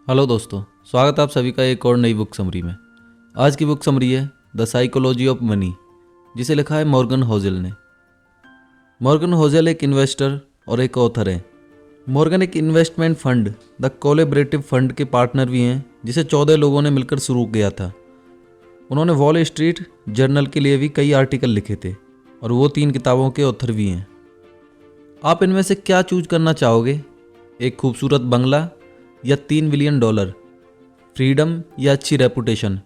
Hello दोस्तों, स्वागत है आप सभी का एक और नई बुक समरी में। आज की बुक समरी है द साइकोलॉजी ऑफ मनी, जिसे लिखा है मॉर्गन होजेल ने। मॉर्गन होजेल एक इन्वेस्टर और एक ऑथर हैं। मॉर्गन एक investment fund the collaborative fund के पार्टनर भी हैं, जिसे 14 लोगों ने मिलकर शुरू किया था। उन्होंने वॉल स्ट्रीट जर्नल के लिए भी कई आर्टिकल लिखे थे और वो 3 किताबों के ऑथर भी हैं। आप इनमें से क्या चूज करना चाहोगे? एक खूबसूरत बंगला या $3 बिलियन, फ्रीडम या अच्छी रेपुटेशन?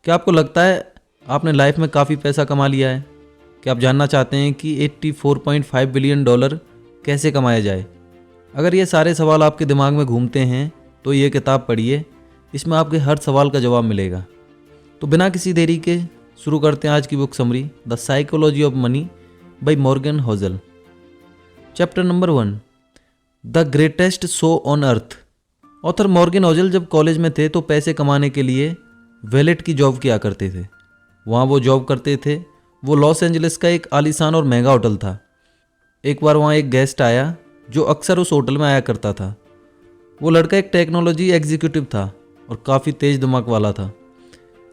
क्या आपको लगता है आपने लाइफ में काफ़ी पैसा कमा लिया है? क्या आप जानना चाहते हैं कि $84.5 बिलियन कैसे कमाया जाए? अगर ये सारे सवाल आपके दिमाग में घूमते हैं तो ये किताब पढ़िए, इसमें आपके हर सवाल का जवाब मिलेगा। तो बिना किसी देरी के शुरू करते हैं आज की book summary the psychology of money by Morgan Housel. Chapter number 1, the greatest show on earth. Author Morgan Housel जब कॉलेज में थे तो पैसे कमाने के लिए वैलेट की जॉब किया करते थे। वहाँ वो जॉब करते थे। वो लॉस एंजलिस का एक आलीशान और महंगा होटल था। एक बार वहाँ एक गेस्ट आया जो अक्सर उस होटल में आया करता था। वो लड़का एक टेक्नोलॉजी एग्जीक्यूटिव था और काफ़ी तेज दिमाग वाला था।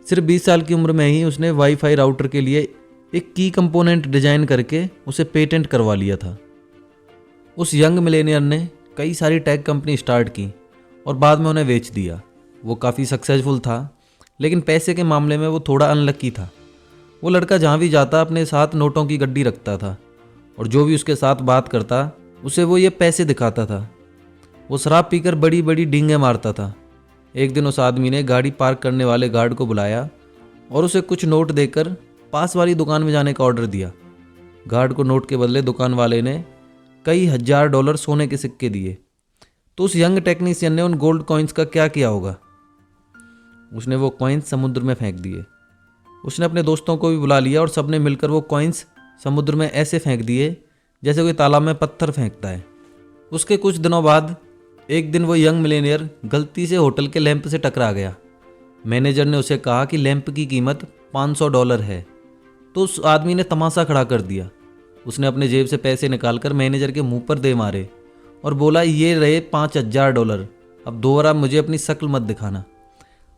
सिर्फ 20 साल की उम्र में ही उसने वाईफाई राउटर के लिए एक की कंपोनेंट डिजाइन करके उसे पेटेंट करवा लिया था। उस यंग मिलेनियर ने कई सारी टेक कंपनी स्टार्ट की और बाद में उन्हें बेच दिया। वो काफ़ी सक्सेसफुल था, लेकिन पैसे के मामले में वो थोड़ा अनलक्की था। वो लड़का जहाँ भी जाता अपने साथ नोटों की गड्डी रखता था और जो भी उसके साथ बात करता उसे वो ये पैसे दिखाता था। वो शराब पीकर बड़ी बड़ी डींगे मारता था। एक दिन उस आदमी ने गाड़ी पार्क करने वाले गार्ड को बुलाया और उसे कुछ नोट देकर पास वाली दुकान में जाने का ऑर्डर दिया। गार्ड को नोट के बदले दुकान वाले ने कई $1000 सोने के सिक्के दिए। तो उस यंग टेक्नीशियन ने उन गोल्ड कॉइन्स का क्या किया होगा? उसने वो कॉइन्स समुद्र में फेंक दिए। उसने अपने दोस्तों को भी बुला लिया और सबने मिलकर वो कॉइन्स समुद्र में ऐसे फेंक दिए जैसे कोई तालाब में पत्थर फेंकता है। उसके कुछ दिनों बाद एक दिन वो यंग मिलेनियर गलती से होटल के लैंप से टकरा गया। मैनेजर ने उसे कहा कि लैंप की कीमत $500 है। तो उस आदमी ने तमाशा खड़ा कर दिया। उसने अपने जेब से पैसे निकालकर मैनेजर के मुंह पर दे मारे और बोला, ये रहे $5000, अब दोबारा मुझे अपनी शक्ल मत दिखाना।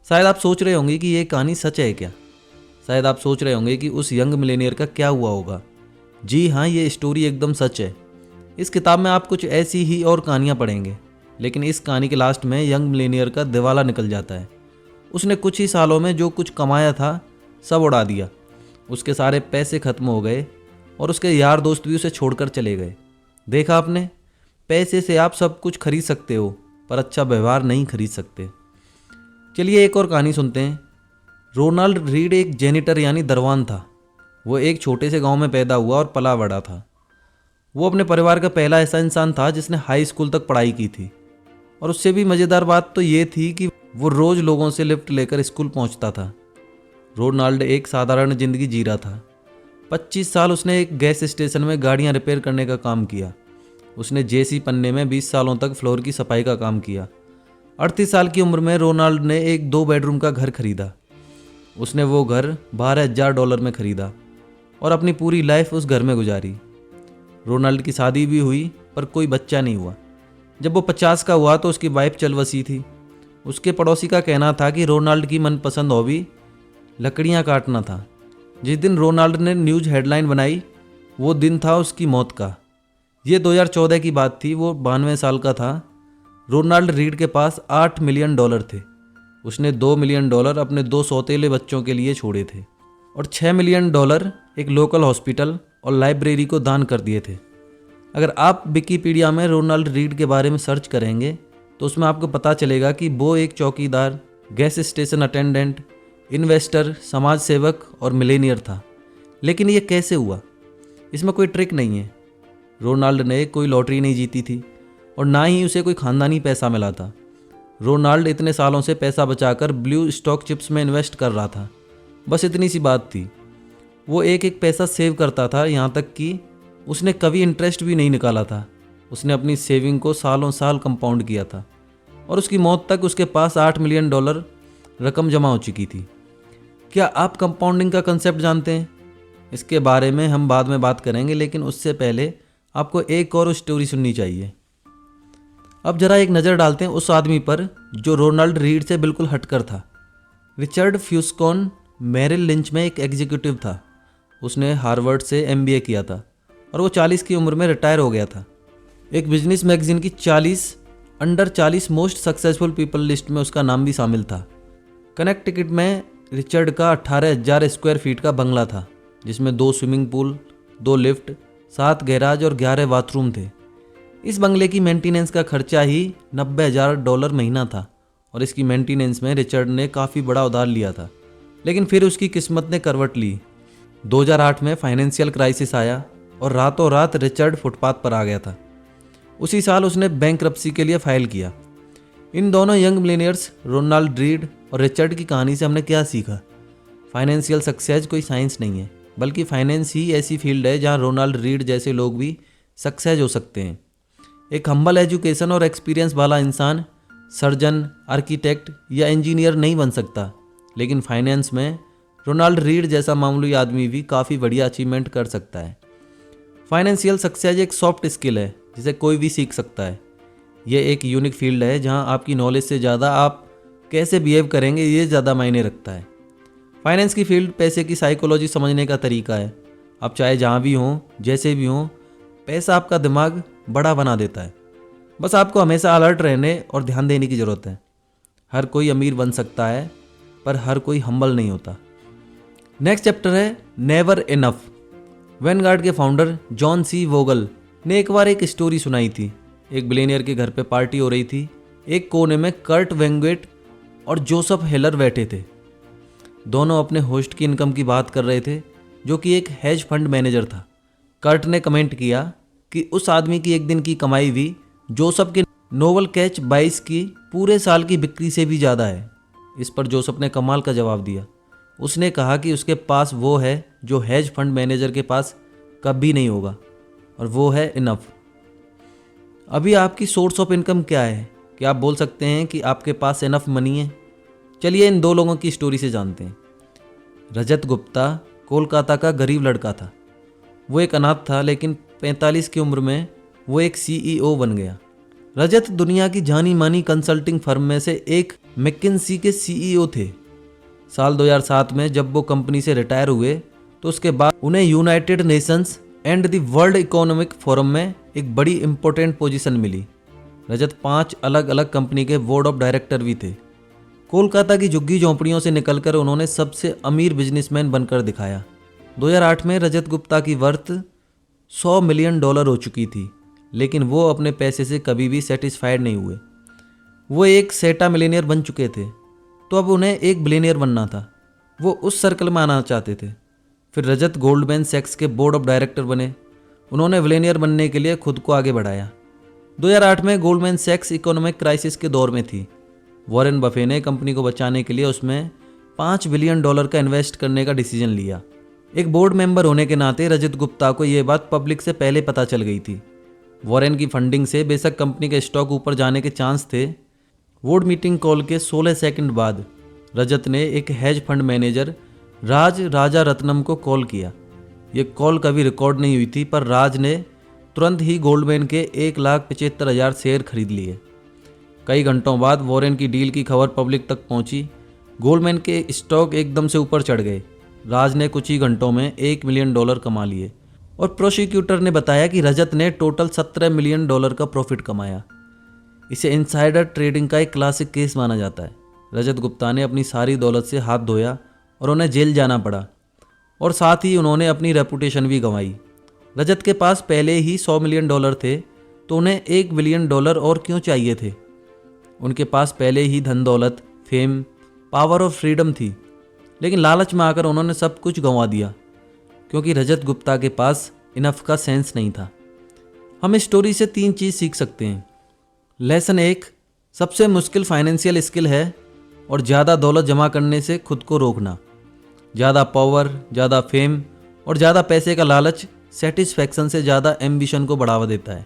शायद आप सोच रहे होंगे कि ये कहानी सच है क्या? शायद आप सोच रहे होंगे कि उस यंग मिलेनियर का क्या हुआ होगा। जी हाँ, ये स्टोरी एकदम सच है। इस किताब में आप कुछ ऐसी ही और कहानियाँ पढ़ेंगे, लेकिन इस कहानी के लास्ट में यंग मिलेनियर का दिवाला निकल जाता है। उसने कुछ ही सालों में जो कुछ कमाया था सब उड़ा दिया। उसके सारे पैसे खत्म हो गए और उसके यार दोस्त भी उसे छोड़कर चले गए। देखा आपने, पैसे से आप सब कुछ खरीद सकते हो पर अच्छा व्यवहार नहीं खरीद सकते। चलिए एक और कहानी सुनते हैं। रोनाल्ड रीड एक जेनिटर यानी दरवान था। वो एक छोटे से गांव में पैदा हुआ और पला बड़ा था। वो अपने परिवार का पहला ऐसा इंसान था जिसने हाई स्कूल तक पढ़ाई की थी। और उससे भी मज़ेदार बात तो ये थी कि वो रोज़ लोगों से लिफ्ट लेकर स्कूल पहुंचता था। रोनाल्ड एक साधारण ज़िंदगी जी रहा था। 25 साल उसने एक गैस स्टेशन में गाड़ियाँ रिपेयर करने का काम किया। उसने जेसी पन्ने में 20 सालों तक फ्लोर की सफाई का काम किया। 38 साल की उम्र में रोनाल्ड ने एक 2 बेडरूम का घर खरीदा। उसने वो घर $12,000 में खरीदा और अपनी पूरी लाइफ उस घर में गुजारी। रोनाल्ड की शादी भी हुई पर कोई बच्चा नहीं हुआ। जब वो 50 का हुआ तो उसकी वाइफ चल बसी थी। उसके पड़ोसी का कहना था कि रोनाल्ड की मनपसंद हॉबी लकड़ियाँ काटना था। जिस दिन रोनाल्ड ने न्यूज़ हेडलाइन बनाई वो दिन था उसकी मौत का। ये 2014 की बात थी। वो 92 साल का था। रोनाल्ड रीड के पास $8 मिलियन थे। उसने $2 मिलियन अपने 2 सौतेले बच्चों के लिए छोड़े थे और $6 मिलियन एक लोकल हॉस्पिटल और लाइब्रेरी को दान कर दिए थे। अगर आप विकिपीडिया में रोनाल्ड रीड के बारे में सर्च करेंगे तो उसमें आपको पता चलेगा कि वो एक चौकीदार, गैस स्टेशन अटेंडेंट, इन्वेस्टर, समाज सेवक और मिलेनियर था। लेकिन ये कैसे हुआ? इसमें कोई ट्रिक नहीं है। रोनाल्ड ने कोई लॉटरी नहीं जीती थी और ना ही उसे कोई खानदानी पैसा मिला था। रोनाल्ड इतने सालों से पैसा बचाकर ब्लू स्टॉक चिप्स में इन्वेस्ट कर रहा था। बस इतनी सी बात थी। वो एक एक पैसा सेव करता था, यहाँ तक कि उसने कभी इंटरेस्ट भी नहीं निकाला था। उसने अपनी सेविंग को सालों साल कंपाउंड किया था और उसकी मौत तक उसके पास $8 मिलियन रकम जमा हो चुकी थी। क्या आप कंपाउंडिंग का कंसेप्ट जानते हैं? इसके बारे में हम बाद में बात करेंगे, लेकिन उससे पहले आपको एक और स्टोरी सुननी चाहिए। अब जरा एक नज़र डालते हैं उस आदमी पर जो रोनाल्ड रीड से बिल्कुल हटकर था। रिचर्ड फ्यूस्कॉन मेरिल लिंच में एक एग्जीक्यूटिव था। उसने हार्वर्ड से MBA किया था और वो 40 की उम्र में रिटायर हो गया था। एक बिजनेस मैगजीन की 40 under 40 most successful people list में उसका नाम भी शामिल था। कनेक्टिकट में रिचर्ड का 18,000 स्क्वायर फीट का बंगला था, जिसमें 2 स्विमिंग पूल, 2 लिफ्ट, 7 गैराज और 11 बाथरूम थे। इस बंगले की मेंटेनेंस का खर्चा ही $90,000 महीना था और इसकी मेंटेनेंस में रिचर्ड ने काफ़ी बड़ा उधार लिया था। लेकिन फिर उसकी किस्मत ने करवट ली। 2008 में फाइनेंशियल क्राइसिस आया और रातों रात रिचर्ड फुटपाथ पर आ गया था। उसी साल उसने बैंकरप्सी के लिए फाइल किया। इन दोनों यंग मिलेनियर्स रोनाल्ड रीड और रिचर्ड की कहानी से हमने क्या सीखा? फाइनेंशियल सक्सेस कोई साइंस नहीं है, बल्कि फाइनेंस ही ऐसी फील्ड है जहां रोनाल्ड रीड जैसे लोग भी सक्सेस हो सकते हैं। एक हम्बल एजुकेशन और एक्सपीरियंस वाला इंसान सर्जन, आर्किटेक्ट या इंजीनियर नहीं बन सकता, लेकिन फाइनेंस में रोनाल्ड रीड जैसा मामूली आदमी भी काफ़ी बढ़िया अचीवमेंट कर सकता है। फाइनेंशियल सक्सेस एक सॉफ्ट स्किल है जिसे कोई भी सीख सकता है। यह एक यूनिक फील्ड है जहां आपकी नॉलेज से ज़्यादा आप कैसे बिहेव करेंगे ये ज़्यादा मायने रखता है। फाइनेंस की फील्ड पैसे की साइकोलॉजी समझने का तरीका है। आप चाहे जहाँ भी हों, जैसे भी हों, पैसा आपका दिमाग बड़ा बना देता है। बस आपको हमेशा अलर्ट रहने और ध्यान देने की ज़रूरत है। हर कोई अमीर बन सकता है, पर हर कोई हम्बल नहीं होता। नेक्स्ट चैप्टर है नेवर इनफ। वैनगार्ड के फाउंडर जॉन सी वोगल ने एक बार एक स्टोरी सुनाई थी। एक बिलियनियर के घर पे पार्टी हो रही थी। एक कोने में कर्ट वेंगेट और जोसेफ हेलर बैठे थे। दोनों अपने होस्ट की इनकम की बात कर रहे थे, जो कि एक हेज फंड मैनेजर था। कर्ट ने कमेंट किया कि उस आदमी की एक दिन की कमाई भी जोसेफ के नोवल कैच 22 की पूरे साल की बिक्री से भी ज़्यादा है। इस पर जोसेफ ने कमाल का जवाब दिया। उसने कहा कि उसके पास वो है जो हेज फंड मैनेजर के पास कभी नहीं होगा, और वो है इनफ। अभी आपकी सोर्स ऑफ इनकम क्या है? क्या आप बोल सकते हैं कि आपके पास इनफ मनी है? चलिए इन दो लोगों की स्टोरी से जानते हैं। रजत गुप्ता कोलकाता का गरीब लड़का था। वो एक अनाथ था, लेकिन 45 की उम्र में वो एक CEO बन गया। रजत दुनिया की जानी मानी कंसल्टिंग फर्म में से एक मैकिन्सी के CEO थे। साल 2007 में जब वो कंपनी से रिटायर हुए तो उसके बाद उन्हें United Nations and the world economic forum में एक बड़ी इंपॉर्टेंट पोजीशन मिली। रजत 5 अलग अलग कंपनी के बोर्ड ऑफ डायरेक्टर भी थे। कोलकाता की झुग्गी झोंपड़ियों से निकलकर उन्होंने सबसे अमीर बिजनेसमैन बनकर दिखाया। 2008 में रजत गुप्ता की वर्थ $100 मिलियन हो चुकी थी, लेकिन वो अपने पैसे से कभी भी सेटिस्फाइड नहीं हुए। वो एक सेटा मिलियनियर बन चुके थे, तो अब उन्हें एक बिलियनियर बनना था। वो उस सर्कल में आना चाहते थे। फिर रजत गोल्डमैन सैक्स के बोर्ड ऑफ डायरेक्टर बने। उन्होंने बिलियनियर बनने के लिए खुद को आगे बढ़ाया। 2008 में गोल्डमैन सैक्स इकोनॉमिक क्राइसिस के दौर में थी। वॉरेन बफे ने कंपनी को बचाने के लिए उसमें $5 बिलियन का इन्वेस्ट करने का डिसीजन लिया। एक बोर्ड मेंबर होने के नाते रजत गुप्ता को यह बात पब्लिक से पहले पता चल गई थी। वॉरेन की फंडिंग से बेशक कंपनी के स्टॉक ऊपर जाने के चांस थे। बोर्ड मीटिंग कॉल के 16 सेकंड बाद रजत ने एक हेज फंड मैनेजर राज राजा रत्नम को कॉल किया। ये कॉल कभी रिकॉर्ड नहीं हुई थी, पर राज ने तुरंत ही गोल्डमैन के 1,75,000 शेयर खरीद लिए। कई घंटों बाद वॉरेन की डील की खबर पब्लिक तक पहुंची। गोल्डमैन के स्टॉक एकदम से ऊपर चढ़ गए। राज ने कुछ ही घंटों में $1 मिलियन कमा लिए और प्रोसिक्यूटर ने बताया कि रजत ने टोटल $17 मिलियन का प्रॉफिट कमाया। इसे इनसाइडर ट्रेडिंग का एक क्लासिक केस माना जाता है। रजत गुप्ता ने अपनी सारी दौलत से हाथ धोया और उन्हें जेल जाना पड़ा, और साथ ही उन्होंने अपनी रेपुटेशन भी गंवाई। रजत के पास पहले ही $100 मिलियन थे, तो उन्हें $1 बिलियन और क्यों चाहिए थे? उनके पास पहले ही धन दौलत, फेम, पावर और फ्रीडम थी, लेकिन लालच में आकर उन्होंने सब कुछ गंवा दिया, क्योंकि रजत गुप्ता के पास इनफ का सेंस नहीं था। हम इस स्टोरी से 3 चीज़ सीख सकते हैं। लेसन 1, सबसे मुश्किल फाइनेंशियल स्किल है और ज़्यादा दौलत जमा करने से खुद को रोकना। ज़्यादा पावर, ज़्यादा फेम और ज़्यादा पैसे का लालच सेटिस्फैक्शन से ज़्यादा एम्बिशन को बढ़ावा देता है।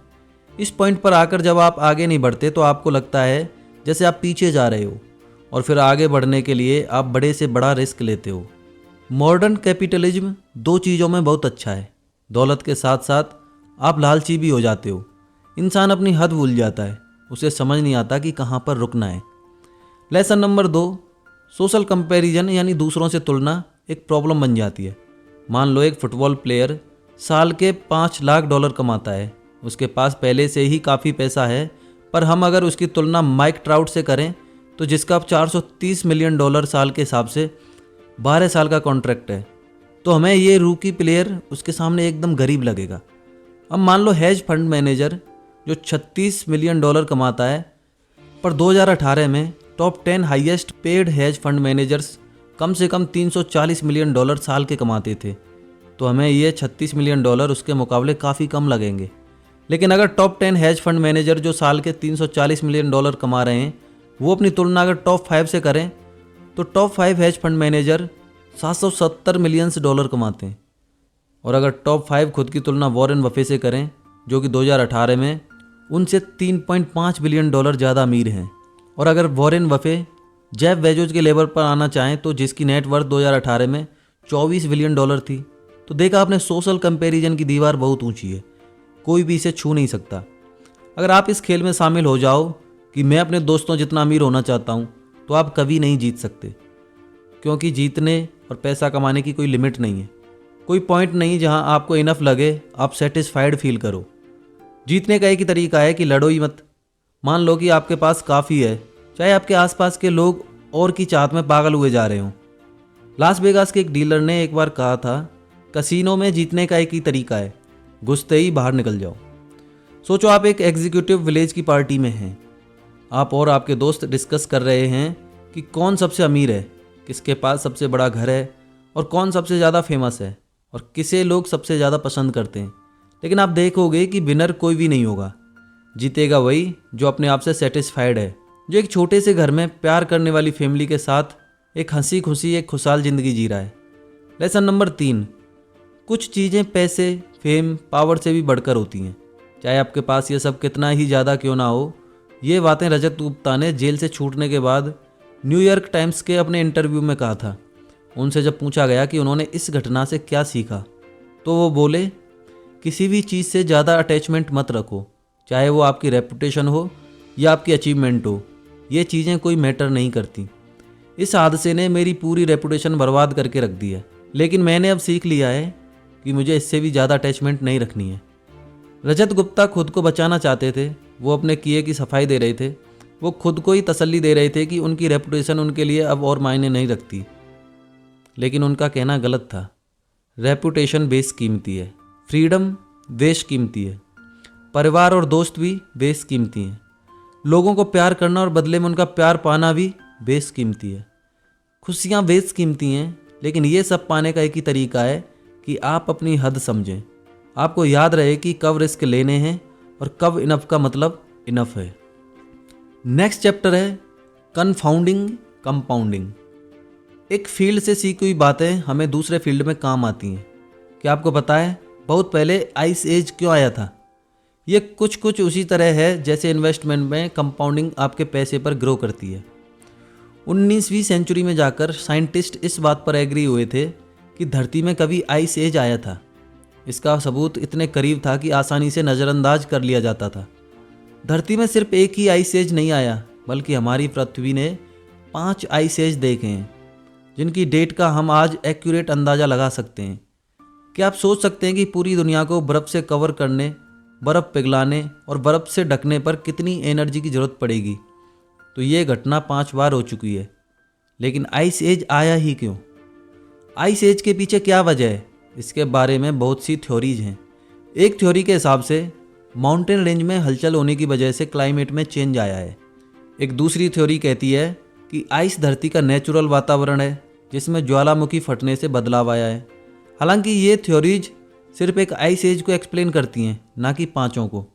इस पॉइंट पर आकर जब आप आगे नहीं बढ़ते तो आपको लगता है जैसे आप पीछे जा रहे हो, और फिर आगे बढ़ने के लिए आप बड़े से बड़ा रिस्क लेते हो। मॉडर्न कैपिटलिज्म 2 चीज़ों में बहुत अच्छा है। दौलत के साथ साथ आप लालची भी हो जाते हो। इंसान अपनी हद भूल जाता है उसे समझ नहीं आता कि कहाँ पर रुकना है। लेसन नंबर 2, सोशल कंपैरिजन यानी दूसरों से तुलना एक प्रॉब्लम बन जाती है। मान लो एक फुटबॉल प्लेयर साल के $5 लाख कमाता है, उसके पास पहले से ही काफ़ी पैसा है, पर हम अगर उसकी तुलना माइक ट्राउट से करें तो जिसका $430 मिलियन साल के हिसाब से 12 साल का कॉन्ट्रैक्ट है, तो हमें ये रूकी प्लेयर उसके सामने एकदम गरीब लगेगा। अब मान लो हेज फंड मैनेजर जो $36 मिलियन कमाता है, पर 2018 में top 10 highest paid hedge fund managers कम से कम $340 मिलियन साल के कमाते थे, तो हमें ये $36 मिलियन उसके मुकाबले काफ़ी कम लगेंगे। लेकिन अगर टॉप 10 हेज फंड मैनेजर जो साल के $340 मिलियन कमा रहे हैं, वो अपनी तुलना अगर टॉप 5 से करें तो top 5 hedge fund manager $770 million कमाते हैं। और अगर टॉप 5 खुद की तुलना वॉरेन बफे से करें जो कि 2018 में उनसे $3.5 बिलियन ज़्यादा अमीर हैं। और अगर वॉरेन बफे जेफ बेजोस के लेवल पर आना चाहें तो जिसकी नेटवर्थ 2018 में $24 बिलियन थी, तो देखा आपने सोशल कंपैरिजन की दीवार बहुत ऊंची है, कोई भी इसे छू नहीं सकता। अगर आप इस खेल में शामिल हो जाओ कि मैं अपने दोस्तों जितना अमीर होना चाहता हूं, तो आप कभी नहीं जीत सकते, क्योंकि जीतने और पैसा कमाने की कोई लिमिट नहीं है। कोई पॉइंट नहीं जहां आपको इनफ लगे आप सेटिस्फाइड फील करो। जीतने का एक ही तरीका है कि लड़ो ही मत। मान लो कि आपके पास काफ़ी है, चाहे आपके आसपास के लोग और की चाहत में पागल हुए जा रहे हों। लास वेगास के एक डीलर ने एक बार कहा था, कसीनो में जीतने का एक ही तरीका है, घुसते ही बाहर निकल जाओ। सोचो आप एक एग्जीक्यूटिव विलेज की पार्टी में हैं, आप और आपके दोस्त डिस्कस कर रहे हैं कि कौन सबसे अमीर है, किसके पास सबसे बड़ा घर है और कौन सबसे ज़्यादा फेमस है और किसे लोग सबसे ज़्यादा पसंद करते हैं। लेकिन आप देखोगे कि विनर कोई भी नहीं होगा, जीतेगा वही जो अपने आप से सेटिस्फाइड है, जो एक छोटे से घर में प्यार करने वाली फैमिली के साथ एक हंसी खुशी एक खुशहाल ज़िंदगी जी रहा है। लेसन नंबर 3, कुछ चीज़ें पैसे, फेम, पावर से भी बढ़कर होती हैं, चाहे आपके पास ये सब कितना ही ज़्यादा क्यों ना हो। ये बातें रजत गुप्ता ने जेल से छूटने के बाद न्यूयॉर्क टाइम्स के अपने इंटरव्यू में कहा था। उनसे जब पूछा गया कि उन्होंने इस घटना से क्या सीखा, तो वो बोले, किसी भी चीज़ से ज़्यादा अटैचमेंट मत रखो, चाहे वो आपकी रेपुटेशन हो या आपकी अचीवमेंट हो, ये चीज़ें कोई मैटर नहीं करती। इस हादसे ने मेरी पूरी रेपुटेशन बर्बाद करके रख दी है, लेकिन मैंने अब सीख लिया है कि मुझे इससे भी ज़्यादा अटैचमेंट नहीं रखनी है। रजत गुप्ता खुद को बचाना चाहते थे, वो अपने किए की सफाई दे रहे थे, वो खुद को ही तसल्ली दे रहे थे कि उनकी रेपुटेशन उनके लिए अब और मायने नहीं रखती। लेकिन उनका कहना गलत था। रेपुटेशन बेशकीमती है, फ्रीडम बेशकीमती है, परिवार और दोस्त भी बेशकीमती हैं, लोगों को प्यार करना और बदले में उनका प्यार पाना भी बेशकीमती है, खुशियाँ बेशकीमती हैं। लेकिन ये सब पाने का एक ही तरीका है कि आप अपनी हद समझें। आपको याद रहे कि कब रिस्क लेने हैं और कब इनफ का मतलब इनफ है। नेक्स्ट चैप्टर है कन्फाउंडिंग कंपाउंडिंग। एक फील्ड से सीखी हुई बातें हमें दूसरे फील्ड में काम आती हैं। क्या आपको पता है बहुत पहले आइस एज क्यों आया था? ये कुछ उसी तरह है जैसे इन्वेस्टमेंट में कंपाउंडिंग आपके पैसे पर ग्रो करती है। 19वीं सेंचुरी में जाकर साइंटिस्ट इस बात पर एग्री हुए थे कि धरती में कभी आइस एज आया था। इसका सबूत इतने करीब था कि आसानी से नज़रअंदाज कर लिया जाता था। धरती में सिर्फ एक ही आइस एज नहीं आया, बल्कि हमारी पृथ्वी ने 5 आइस एज देखे हैं, जिनकी डेट का हम आज एक्यूरेट अंदाज़ा लगा सकते हैं। क्या आप सोच सकते हैं कि पूरी दुनिया को बर्फ़ से कवर करने, बर्फ़ पिघलाने और बर्फ़ से ढकने पर कितनी एनर्जी की ज़रूरत पड़ेगी? तो ये घटना 5 बार हो चुकी है। लेकिन आइस एज आया ही क्यों? आइस एज के पीछे क्या वजह है? इसके बारे में बहुत सी थ्योरीज हैं। एक थ्योरी के हिसाब से माउंटेन रेंज में हलचल होने की वजह से क्लाइमेट में चेंज आया है। एक दूसरी थ्योरी कहती है कि आइस धरती का नेचुरल वातावरण है जिसमें ज्वालामुखी फटने से बदलाव आया है। हालांकि ये थ्योरीज सिर्फ एक आइस एज को एक्सप्लेन करती हैं, ना कि पांचों को।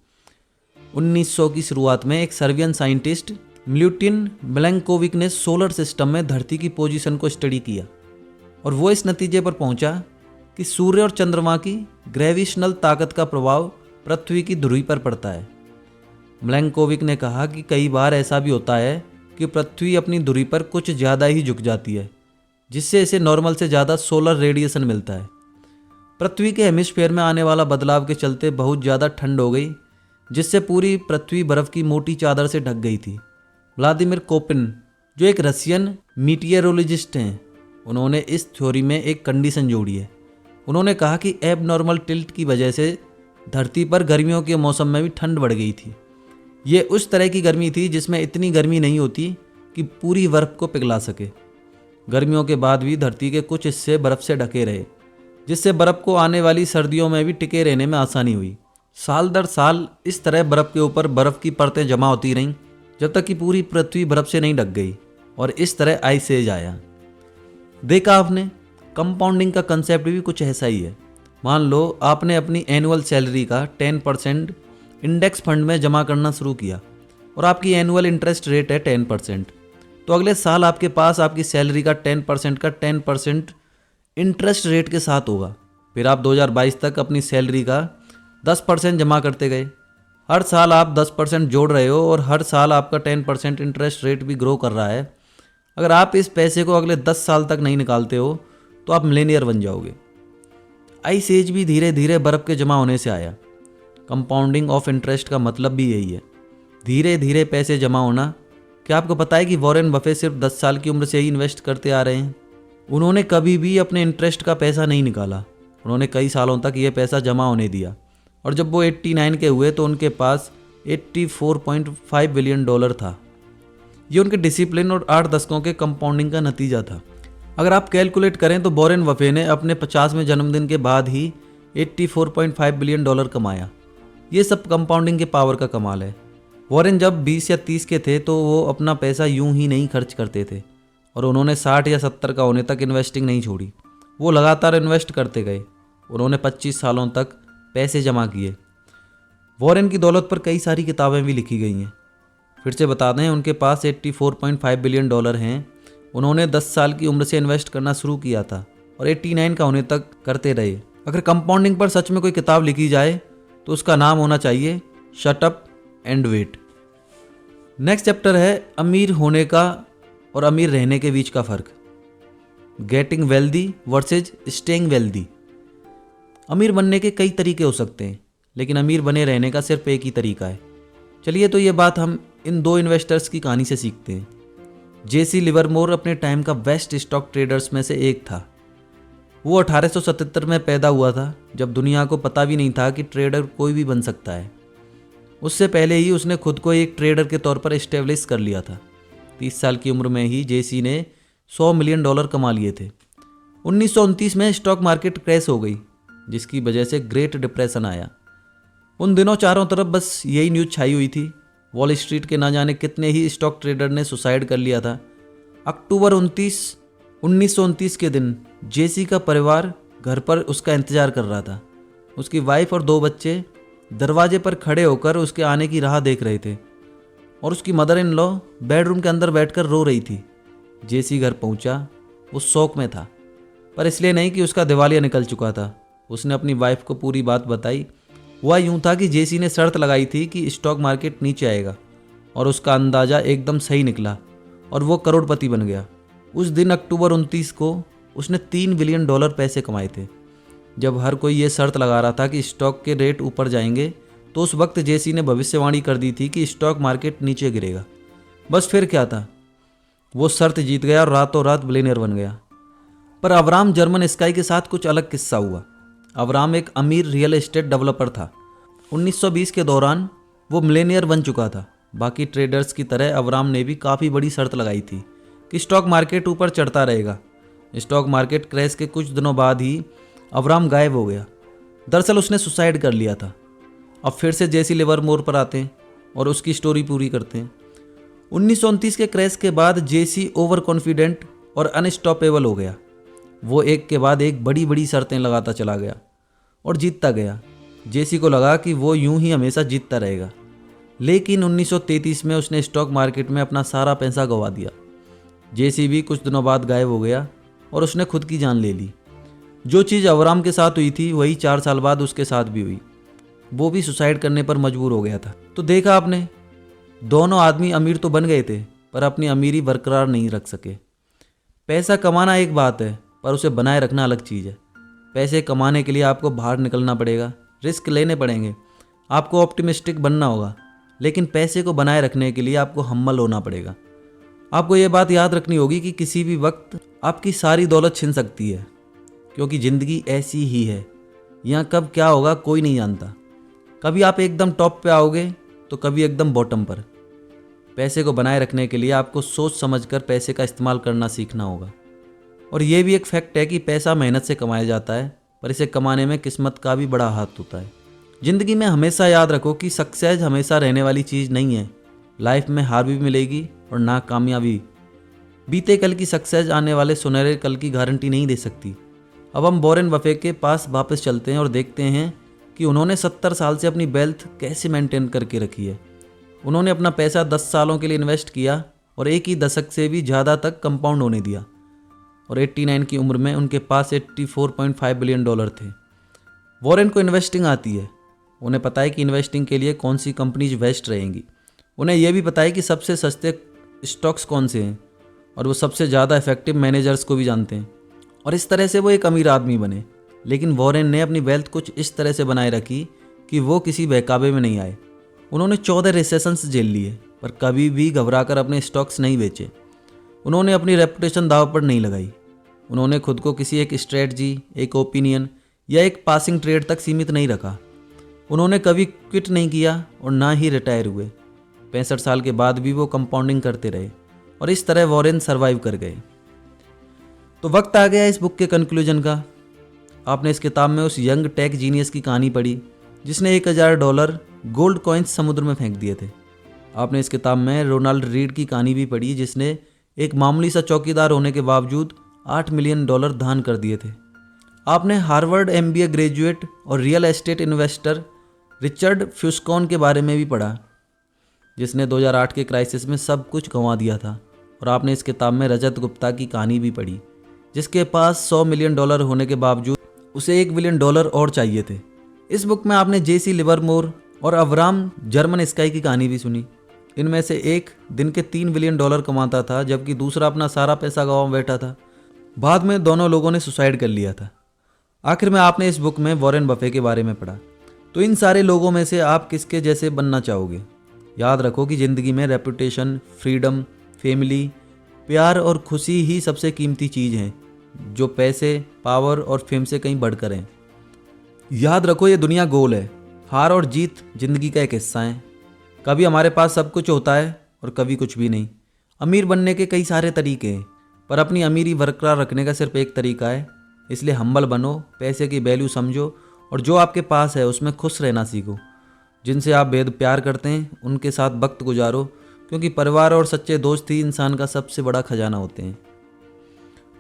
1900 की शुरुआत में एक सर्बियन साइंटिस्ट मिल्यूटिन मिलेंकोविक ने सोलर सिस्टम में धरती की पोजीशन को स्टडी किया और वो इस नतीजे पर पहुंचा कि सूर्य और चंद्रमा की ग्रेविशनल ताकत का प्रभाव पृथ्वी की धुरी पर पड़ता है। मिलेंकोविक ने कहा कि कई बार ऐसा भी होता है कि पृथ्वी अपनी धुरी पर कुछ ज़्यादा ही झुक जाती है, जिससे इसे नॉर्मल से ज़्यादा सोलर रेडिएशन मिलता है। पृथ्वी के हेमिस्फीयर में आने वाला बदलाव के चलते बहुत ज़्यादा ठंड हो गई, जिससे पूरी पृथ्वी बर्फ की मोटी चादर से ढक गई थी। व्लादिमीर कोपिन, जो एक रशियन मीटियरोलॉजिस्ट हैं, उन्होंने इस थ्योरी में एक कंडीशन जोड़ी है। उन्होंने कहा कि एबनॉर्मल टिल्ट की वजह से धरती पर गर्मियों के मौसम में भी ठंड बढ़ गई थी। ये उस तरह की गर्मी थी जिसमें इतनी गर्मी नहीं होती कि पूरी बर्फ को पिघला सके। गर्मियों के बाद भी धरती के कुछ हिस्से बर्फ से ढके रहे, जिससे बर्फ को आने वाली सर्दियों में भी टिके रहने में आसानी हुई। साल दर साल इस तरह बर्फ के ऊपर बर्फ की परतें जमा होती रहीं, जब तक कि पूरी पृथ्वी बर्फ से नहीं ढक गई, और इस तरह आइस एज आया। देखा आपने, कंपाउंडिंग का कंसेप्ट भी कुछ ऐसा ही है। मान लो आपने अपनी एनुअल सैलरी का 10% इंडेक्स फंड में जमा करना शुरू किया और आपकी एनुअल इंटरेस्ट रेट है 10%, तो अगले साल आपके पास आपकी सैलरी का 10% इंटरेस्ट रेट के साथ होगा। फिर आप 2022 तक अपनी सैलरी का 10% जमा करते गए। हर साल आप 10% जोड़ रहे हो और हर साल आपका 10% इंटरेस्ट रेट भी ग्रो कर रहा है। अगर आप इस पैसे को अगले 10 साल तक नहीं निकालते हो तो आप मिलेनियर बन जाओगे। आइस एज भी धीरे धीरे बर्फ के जमा होने से आया। कंपाउंडिंग ऑफ इंटरेस्ट का मतलब भी यही है, धीरे धीरे पैसे जमा होना। क्या आपको पता है कि वॉरेन बफेट सिर्फ 10 साल की उम्र से ही इन्वेस्ट करते आ रहे हैं? उन्होंने कभी भी अपने इंटरेस्ट का पैसा नहीं निकाला। उन्होंने कई सालों तक ये पैसा जमा होने दिया, और जब वो 89 के हुए तो उनके पास $84.5 बिलियन था। ये उनके डिसिप्लिन और 8 दशकों के कंपाउंडिंग का नतीजा था। अगर आप कैलकुलेट करें तो वॉरेन बफेट ने अपने 50वें जन्मदिन के बाद ही $84.5 बिलियन कमाया। ये सब कंपाउंडिंग के पावर का कमाल है। वॉरेन जब 20 या 30 के थे तो वो अपना पैसा यूं ही नहीं खर्च करते थे, और उन्होंने 60 या 70 का होने तक इन्वेस्टिंग नहीं छोड़ी। वो लगातार इन्वेस्ट करते गए। उन्होंने 25 सालों तक पैसे जमा किए। वॉरेन की दौलत पर कई सारी किताबें भी लिखी गई हैं। फिर से बता दें, उनके पास $84.5 बिलियन हैं। उन्होंने 10 साल की उम्र से इन्वेस्ट करना शुरू किया था और 89 का होने तक करते रहे। अगर कंपाउंडिंग पर सच में कोई किताब लिखी जाए तो उसका नाम होना चाहिए shut up and wait. Next chapter है अमीर होने का और अमीर रहने के बीच का फ़र्क, getting wealthy versus staying wealthy. अमीर बनने के कई तरीके हो सकते हैं, लेकिन अमीर बने रहने का सिर्फ एक ही तरीका है। चलिए, तो ये बात हम इन 2 इन्वेस्टर्स की कहानी से सीखते हैं। जेसी लिवरमोर अपने टाइम का बेस्ट स्टॉक ट्रेडर्स में से एक था। वो 1877 में पैदा हुआ था, जब दुनिया को पता भी नहीं था कि ट्रेडर कोई भी बन सकता है। उससे पहले ही उसने खुद को एक ट्रेडर के तौर पर इस्टेब्लिश कर लिया था। 30 साल की उम्र में ही जेसी ने $100 मिलियन कमा लिए थे। 1929 में स्टॉक मार्केट क्रैश हो गई, जिसकी वजह से ग्रेट डिप्रेशन आया। उन दिनों चारों तरफ बस यही न्यूज़ छाई हुई थी। वॉल स्ट्रीट के ना जाने कितने ही स्टॉक ट्रेडर ने सुसाइड कर लिया था। अक्टूबर 1929 के दिन जेसी का परिवार घर पर उसका इंतजार कर रहा था। उसकी वाइफ और 2 बच्चे दरवाजे पर खड़े होकर उसके आने की राह देख रहे थे, और उसकी मदर इन लॉ बेडरूम के अंदर बैठकर रो रही थी। जेसी घर पहुंचा। वो शौक में था, पर इसलिए नहीं कि उसका दिवालिया निकल चुका था। उसने अपनी वाइफ को पूरी बात बताई। हुआ यूं था कि जेसी ने शर्त लगाई थी कि स्टॉक मार्केट नीचे आएगा, और उसका अंदाज़ा एकदम सही निकला और वो करोड़पति बन गया। उस दिन अक्टूबर 29 को उसने $3 बिलियन पैसे कमाए थे। जब हर कोई ये शर्त लगा रहा था कि स्टॉक के रेट ऊपर जाएंगे, तो उस वक्त जेसी ने भविष्यवाणी कर दी थी कि स्टॉक मार्केट नीचे गिरेगा। बस फिर क्या था, वो शर्त जीत गया और रातों रात बिलियनियर बन गया। पर अब्राहम जर्मन स्काई के साथ कुछ अलग किस्सा हुआ। अब्राहम एक अमीर रियल एस्टेट डेवलपर था। 1920 के दौरान वो मिलेनियर बन चुका था। बाकी ट्रेडर्स की तरह अब्राहम ने भी काफ़ी बड़ी शर्त लगाई थी कि स्टॉक मार्केट ऊपर चढ़ता रहेगा। स्टॉक मार्केट क्रैश के कुछ दिनों बाद ही अब्राहम गायब हो गया। दरअसल उसने सुसाइड कर लिया था। अब फिर से जेसी लिवरमोर पर आते हैं और उसकी स्टोरी पूरी करते हैं। 1929 के क्रैश के बाद जेसी ओवर कॉन्फिडेंट और अनस्टॉपेबल हो गया। वो एक के बाद एक बड़ी बड़ी शर्तें लगाता चला गया और जीतता गया। जेसी को लगा कि वो यूं ही हमेशा जीतता रहेगा, लेकिन 1933 में उसने स्टॉक मार्केट में अपना सारा पैसा गंवा दिया। जेसी भी कुछ दिनों बाद गायब हो गया और उसने खुद की जान ले ली। जो चीज़ अब्राहम के साथ हुई थी वही 4 साल बाद उसके साथ भी हुई। वो भी सुसाइड करने पर मजबूर हो गया था। तो देखा आपने, दोनों आदमी अमीर तो बन गए थे, पर अपनी अमीरी बरकरार नहीं रख सके। पैसा कमाना एक बात है, पर उसे बनाए रखना अलग चीज़ है। पैसे कमाने के लिए आपको बाहर निकलना पड़ेगा, रिस्क लेने पड़ेंगे, आपको ऑप्टिमिस्टिक बनना होगा, लेकिन पैसे को बनाए रखने के लिए आपको हम्बल होना पड़ेगा। आपको ये बात याद रखनी होगी कि किसी भी वक्त आपकी सारी दौलत छिन सकती है, क्योंकि ज़िंदगी ऐसी ही है। यहाँ कब क्या होगा कोई नहीं जानता। कभी आप एकदम टॉप पे आओगे तो कभी एकदम बॉटम पर। पैसे को बनाए रखने के लिए आपको सोच समझकर पैसे का इस्तेमाल करना सीखना होगा। और ये भी एक फैक्ट है कि पैसा मेहनत से कमाया जाता है, पर इसे कमाने में किस्मत का भी बड़ा हाथ होता है। ज़िंदगी में हमेशा याद रखो कि सक्सेस हमेशा रहने वाली चीज़ नहीं है। लाइफ में हार भी मिलेगी और नाकामयाबी। बीते कल की सक्सेस आने वाले सुनहरे कल की गारंटी नहीं दे सकती। अब हम वॉरेन बफेट के पास वापस चलते हैं और देखते हैं कि उन्होंने 70 साल से अपनी वेल्थ कैसे मेंटेन करके रखी है। उन्होंने अपना पैसा 10 सालों के लिए इन्वेस्ट किया और एक ही दशक से भी ज़्यादा तक कंपाउंड होने दिया, और 89 की उम्र में उनके पास $84.5 बिलियन थे। वॉरेन को इन्वेस्टिंग आती है। उन्हें पता है कि इन्वेस्टिंग के लिए कौन सी कंपनीज बेस्ट रहेंगी। उन्हें यह भी पता है कि सबसे सस्ते स्टॉक्स कौन से हैं, और वो सबसे ज़्यादा इफेक्टिव मैनेजर्स को भी जानते हैं। और इस तरह से वो एक अमीर आदमी बने। लेकिन वॉरेन ने अपनी वेल्थ कुछ इस तरह से बनाए रखी कि वो किसी बहकावे में नहीं आए। उन्होंने 14 रिसेशंस झेल लिए, पर कभी भी घबराकर अपने स्टॉक्स नहीं बेचे। उन्होंने अपनी रेपुटेशन दांव पर नहीं लगाई। उन्होंने खुद को किसी एक स्ट्रेटजी, एक ओपिनियन या एक पासिंग ट्रेड तक सीमित नहीं रखा। उन्होंने कभी क्विट नहीं किया और ना ही रिटायर हुए। 65 साल के बाद भी वो कंपाउंडिंग करते रहे, और इस तरह वॉरेन सर्वाइव कर गए। तो वक्त आ गया इस बुक के कंक्लूजन का। आपने इस किताब में उस यंग टेक जीनियस की कहानी पढ़ी जिसने $1000 गोल्ड कॉइन्स समुद्र में फेंक दिए थे। आपने इस किताब में रोनाल्ड रीड की कहानी भी पढ़ी जिसने एक मामूली सा चौकीदार होने के बावजूद $8 मिलियन दान कर दिए थे। आपने हार्वर्ड MBA ग्रेजुएट और रियल एस्टेट इन्वेस्टर रिचर्ड फ्यूस्कॉन के बारे में भी पढ़ा, जिसने 2008 के क्राइसिस में सब कुछ गंवा दिया था। और आपने इस किताब में रजत गुप्ता की कहानी भी पढ़ी, जिसके पास $100 मिलियन होने के बावजूद उसे $1 बिलियन और चाहिए थे। इस बुक में आपने JC लिवरमोर और अवराम जर्मन स्काई की कहानी भी सुनी। इनमें से एक दिन के $3 बिलियन कमाता था, जबकि दूसरा अपना सारा पैसा गंवा बैठा था। बाद में दोनों लोगों ने सुसाइड कर लिया था। आखिर में आपने इस बुक में वॉरेन बफे के बारे में पढ़ा। तो इन सारे लोगों में से आप किसके जैसे बनना चाहोगे? याद रखो कि ज़िंदगी में रेपुटेशन, फ्रीडम, फैमिली, प्यार और खुशी ही सबसे कीमती चीज़ हैं, जो पैसे, पावर और फेम से कहीं बढ़कर हैं। याद रखो ये दुनिया गोल है। हार और जीत ज़िंदगी का एक हिस्सा है। कभी हमारे पास सब कुछ होता है और कभी कुछ भी नहीं। अमीर बनने के कई सारे तरीके हैं, पर अपनी अमीरी बरकरार रखने का सिर्फ एक तरीका है। इसलिए हम्बल बनो, पैसे की वैल्यू समझो और जो आपके पास है उसमें खुश रहना सीखो। जिनसे आप बेहद प्यार करते हैं उनके साथ वक्त गुजारो, क्योंकि परिवार और सच्चे दोस्त ही इंसान का सबसे बड़ा खजाना होते हैं।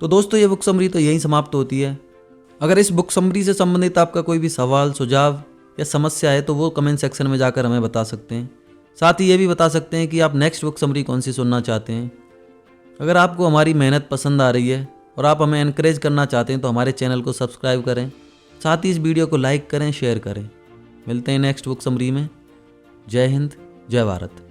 तो दोस्तों, ये बुक समरी तो यहीं समाप्त होती है। अगर इस बुक समरी से संबंधित आपका कोई भी सवाल, सुझाव या समस्या है तो वो कमेंट सेक्शन में जाकर हमें बता सकते हैं। साथ ही ये भी बता सकते हैं कि आप नेक्स्ट बुक समरी कौन सी सुनना चाहते हैं। अगर आपको हमारी मेहनत पसंद आ रही है और आप हमें एनकरेज करना चाहते हैं तो हमारे चैनल को सब्सक्राइब करें। साथ ही इस वीडियो को लाइक करें, शेयर करें। मिलते हैं नेक्स्ट बुक समरी में। जय हिंद, जय भारत।